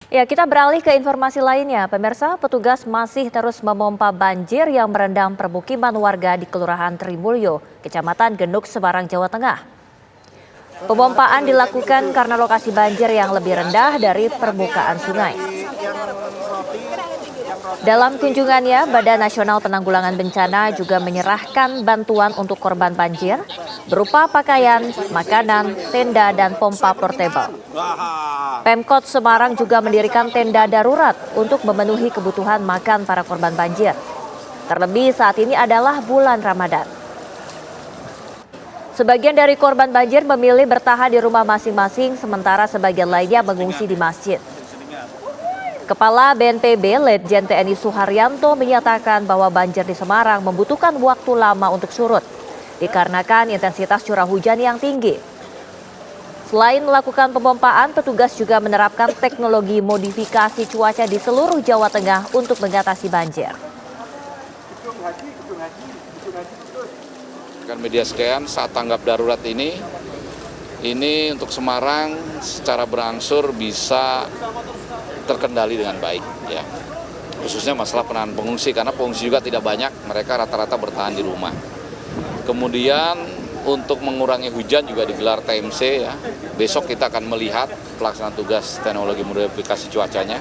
Ya, kita beralih ke informasi lainnya. Pemirsa, petugas masih terus memompa banjir yang merendam permukiman warga di Kelurahan Trimulyo, Kecamatan Genuk, Semarang, Jawa Tengah. Pemompaan dilakukan karena lokasi banjir yang lebih rendah dari permukaan sungai. Dalam kunjungannya, Badan Nasional Penanggulangan Bencana juga menyerahkan bantuan untuk korban banjir berupa pakaian, makanan, tenda, dan pompa portable. Pemkot Semarang juga mendirikan tenda darurat untuk memenuhi kebutuhan makan para korban banjir. Terlebih saat ini adalah bulan Ramadan. Sebagian dari korban banjir memilih bertahan di rumah masing-masing, sementara sebagian lainnya mengungsi di masjid. Kepala BNPB Letjen TNI Suharyanto menyatakan bahwa banjir di Semarang membutuhkan waktu lama untuk surut, dikarenakan intensitas curah hujan yang tinggi. Selain melakukan pemompaan, petugas juga menerapkan teknologi modifikasi cuaca di seluruh Jawa Tengah untuk mengatasi banjir. Rekan media sekalian, saat tanggap darurat ini untuk Semarang secara berangsur bisa terkendali dengan baik, ya. Khususnya masalah penanganan pengungsi, karena pengungsi juga tidak banyak, mereka rata-rata bertahan di rumah. Kemudian untuk mengurangi hujan juga digelar TMC, ya. Besok kita akan melihat pelaksanaan tugas teknologi modifikasi cuacanya,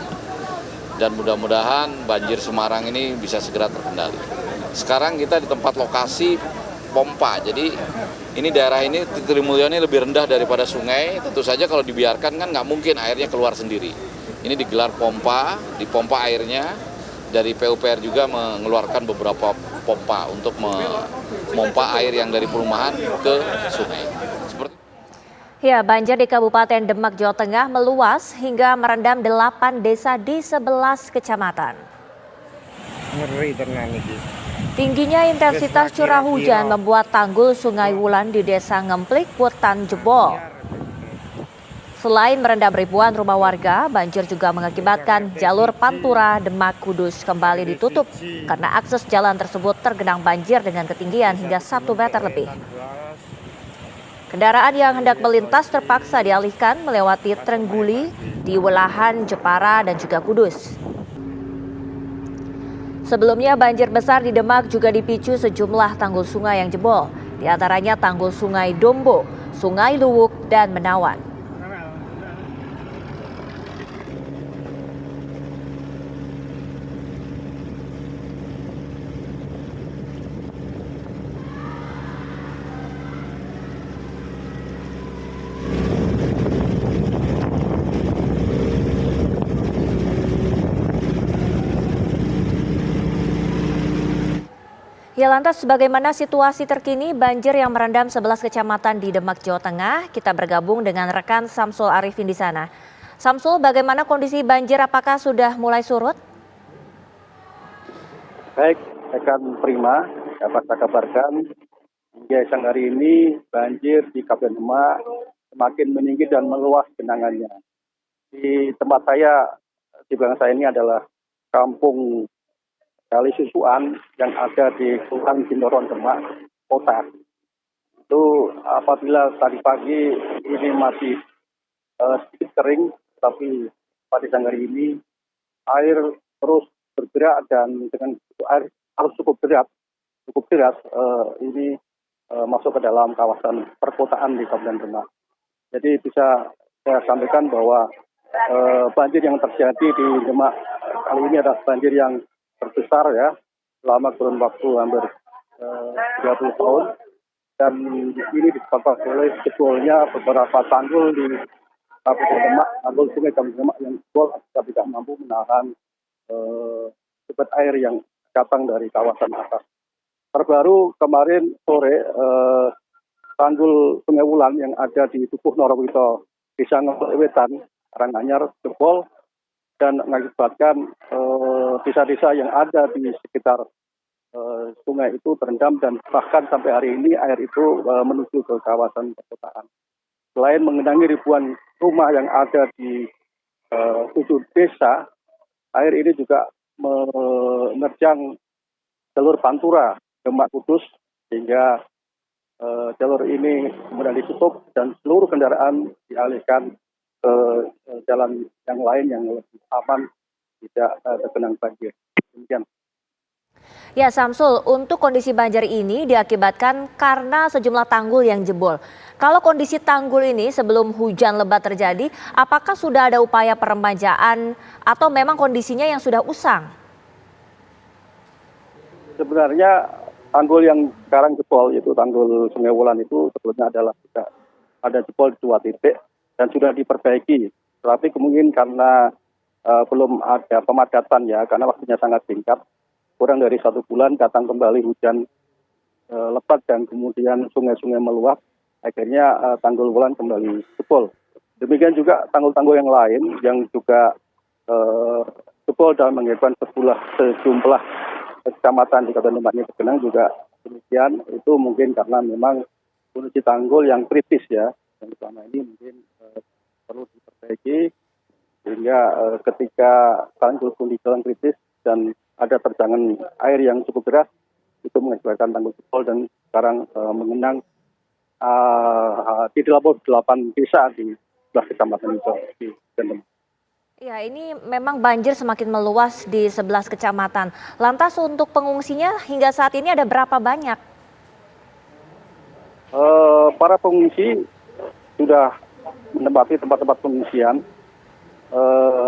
dan mudah-mudahan banjir Semarang ini bisa segera terkendali. Sekarang kita di tempat lokasi pompa, jadi ini daerah ini Trimulyo ini lebih rendah daripada sungai. Tentu saja kalau dibiarkan kan nggak mungkin airnya keluar sendiri. Ini digelar pompa, dipompa airnya. Dari PUPR juga mengeluarkan beberapa pompa untuk memompa air yang dari perumahan ke sungai. Ya, banjir di Kabupaten Demak, Jawa Tengah meluas hingga merendam 8 desa di 11 kecamatan. Ngeri tenan iki. Tingginya intensitas curah hujan membuat tanggul Sungai Wulan di Desa Ngemplik, Wetan jebol. Selain merendam ribuan rumah warga, banjir juga mengakibatkan jalur Pantura Demak Kudus kembali ditutup karena akses jalan tersebut tergenang banjir dengan ketinggian hingga 1 meter lebih. Kendaraan yang hendak melintas terpaksa dialihkan melewati Trengguli di Welahan, Jepara, dan juga Kudus. Sebelumnya banjir besar di Demak juga dipicu sejumlah tanggul sungai yang jebol, di antaranya tanggul Sungai Dombo, Sungai Luwuk, dan Menawan. Ya, lantas bagaimana situasi terkini banjir yang merendam 11 kecamatan di Demak, Jawa Tengah? Kita bergabung dengan rekan Samsul Arifin di sana. Samsul, bagaimana kondisi banjir? Apakah sudah mulai surut? Baik, rekan Prima, dapat saya kabarkan hingga siang hari ini banjir di Kabupaten Demak semakin meninggi dan meluas genangannya. Di tempat saya, di belakang saya ini adalah kampung Kali Susuan yang ada di Kelurahan Bintoron Demak Kota. Itu apabila tadi pagi ini masih sedikit kering, tapi pada siang hari ini air terus bergerak dan dengan air harus cukup deras ini masuk ke dalam kawasan perkotaan di Kabupaten Demak. Jadi bisa saya sampaikan bahwa banjir yang terjadi di Demak kali ini adalah banjir yang terbesar, ya, selama kurun waktu hampir 30 tahun, dan ini disebabkan oleh jebolnya beberapa tanggul di Kabupaten Demak, tanggul sungai Kabupaten Demak yang jebol akibat tidak mampu menahan debit air yang datang dari kawasan atas. Terbaru kemarin sore tanggul Sungai Wulan yang ada di Dukuh Norowito, Desa Ngemplik Wetan, Karanganyar jebol dan mengakibatkan desa-desa yang ada di sekitar sungai itu terendam, dan bahkan sampai hari ini air itu menuju ke kawasan perkotaan. Selain mengenangi ribuan rumah yang ada di 7 desa, air ini juga menerjang jalur Pantura Demak Kudus, sehingga jalur ini kemudian ditutup dan seluruh kendaraan dialihkan ke jalan yang lain yang lebih aman, tidak tergenang banjir. Demikian. Ya, Samsul, untuk kondisi banjir ini diakibatkan karena sejumlah tanggul yang jebol. Kalau kondisi tanggul ini sebelum hujan lebat terjadi, apakah sudah ada upaya peremajaan atau memang kondisinya yang sudah usang? Sebenarnya tanggul yang sekarang jebol, yaitu tanggul Sungai Wulan itu sebelumnya adalah juga ada jebol di 2 titik dan sudah diperbaiki. Tetapi kemungkinan karena belum ada pemadatan ya, karena waktunya sangat singkat, kurang dari 1 bulan datang kembali hujan lebat dan kemudian sungai-sungai meluap, akhirnya tanggul Wulan kembali jebol. Demikian juga tanggul-tanggul yang lain yang juga jebol dan mengakibatkan sejumlah kecamatan di Kabupaten Demak ini tergenang juga demikian. Itu mungkin karena memang kondisi tanggul yang kritis ya, yang selama ini mungkin perlu diperbaiki sehingga ketika tanggul kondisi jalan kritis dan ada terjangan air yang cukup deras itu mengakibatkan tanggul jebol dan sekarang mengenang di 8 desa di sebelah kecamatan itu di Demak. Ya, ini memang banjir semakin meluas di 11 kecamatan. Lantas untuk pengungsinya hingga saat ini ada berapa banyak? Para pengungsi sudah menempati tempat-tempat pengungsian.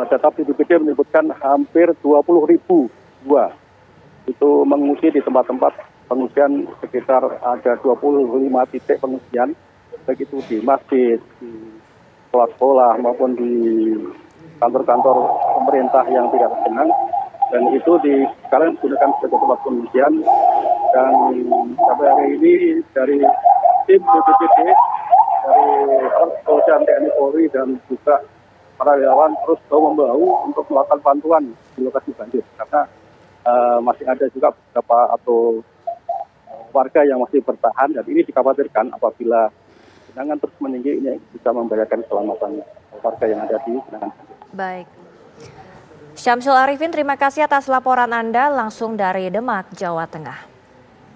Data BPBD menyebutkan hampir 20.000 jiwa itu mengungsi di tempat-tempat pengungsian, sekitar ada 25 titik pengungsian, baik itu di masjid, di sekolah-sekolah maupun di kantor-kantor pemerintah yang tidak tergenang, dan itu sekarang digunakan sebagai tempat pengungsian. Dan sampai hari ini dari tim BPBD, dari Kepolisian TNI Polri dan juga para relawan terus bahu-membahu untuk melakukan bantuan di lokasi banjir, karena masih ada juga beberapa atau warga yang masih bertahan, dan ini dikhawatirkan apabila genangan terus meninggi ini bisa membahayakan keselamatan warga yang ada di genangan. Baik. Syamsul Arifin, terima kasih atas laporan Anda langsung dari Demak, Jawa Tengah.